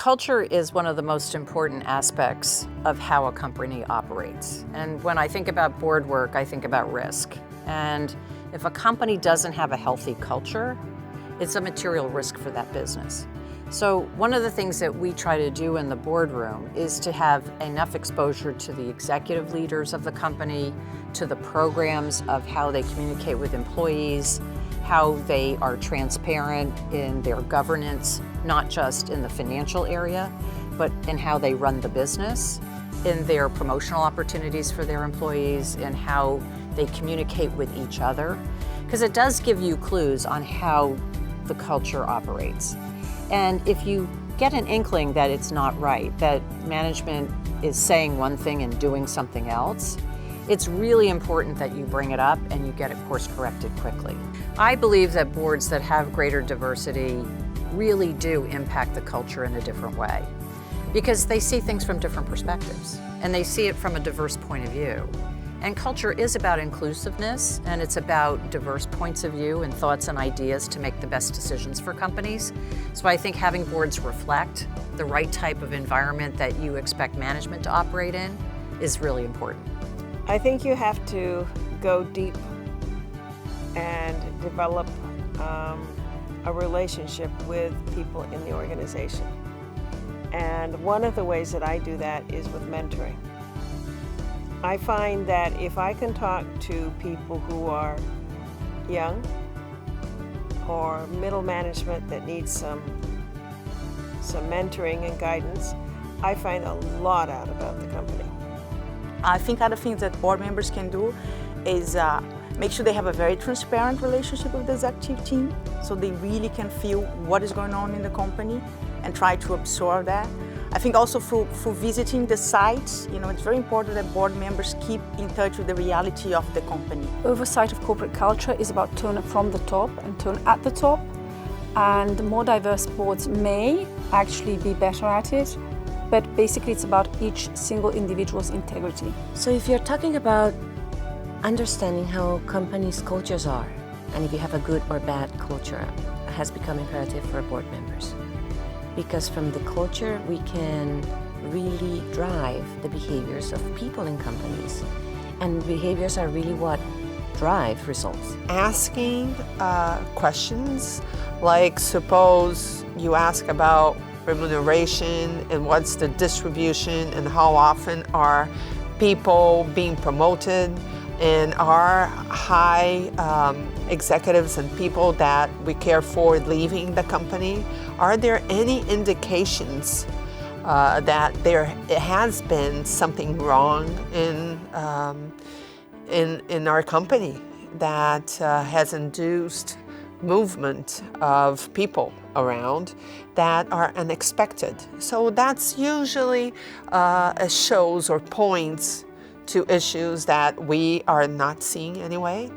Culture is one of the most important aspects of how a company operates. And when I think about board work, I think about risk. And if a company doesn't have a healthy culture, it's a material risk for that business. So one of the things that we try to do in the boardroom is to have enough exposure to the executive leaders of the company, to the programs of how they communicate with employees, how they are transparent in their governance, not just in the financial area, but in how they run the business, in their promotional opportunities for their employees, and how they communicate with each other. Because it does give you clues on how the culture operates. And if you get an inkling that it's not right, that management is saying one thing and doing something else, it's really important that you bring it up and you get it course corrected quickly. I believe that boards that have greater diversity really do impact the culture in a different way because they see things from different perspectives and they see it from a diverse point of view. And culture is about inclusiveness, and it's about diverse points of view and thoughts and ideas to make the best decisions for companies. So I think having boards reflect the right type of environment that you expect management to operate in is really important. I think you have to go deep and develop a relationship with people in the organization. And one of the ways that I do that is with mentoring. I find that if I can talk to people who are young or middle management that needs some mentoring and guidance, I find a lot out about the company. I think other things that board members can do is make sure they have a very transparent relationship with the executive team so they really can feel what is going on in the company and try to absorb that. I think also for visiting the sites, it's very important that board members keep in touch with the reality of the company. Oversight of corporate culture is about tone from the top and tone at the top, and more diverse boards may actually be better at it, but basically it's about each single individual's integrity. So if you're talking about understanding how companies' cultures are, and if you have a good or bad culture, it has become imperative for board members. Because from the culture, we can really drive the behaviors of people in companies. And behaviors are really what drive results. Asking questions, like suppose you ask about remuneration and what's the distribution and how often are people being promoted, and are high executives and people that we care for leaving the company, are there any indications that there has been something wrong in our company that has induced movement of people around that are unexpected? So that's usually shows or points to issues that we are not seeing anyway.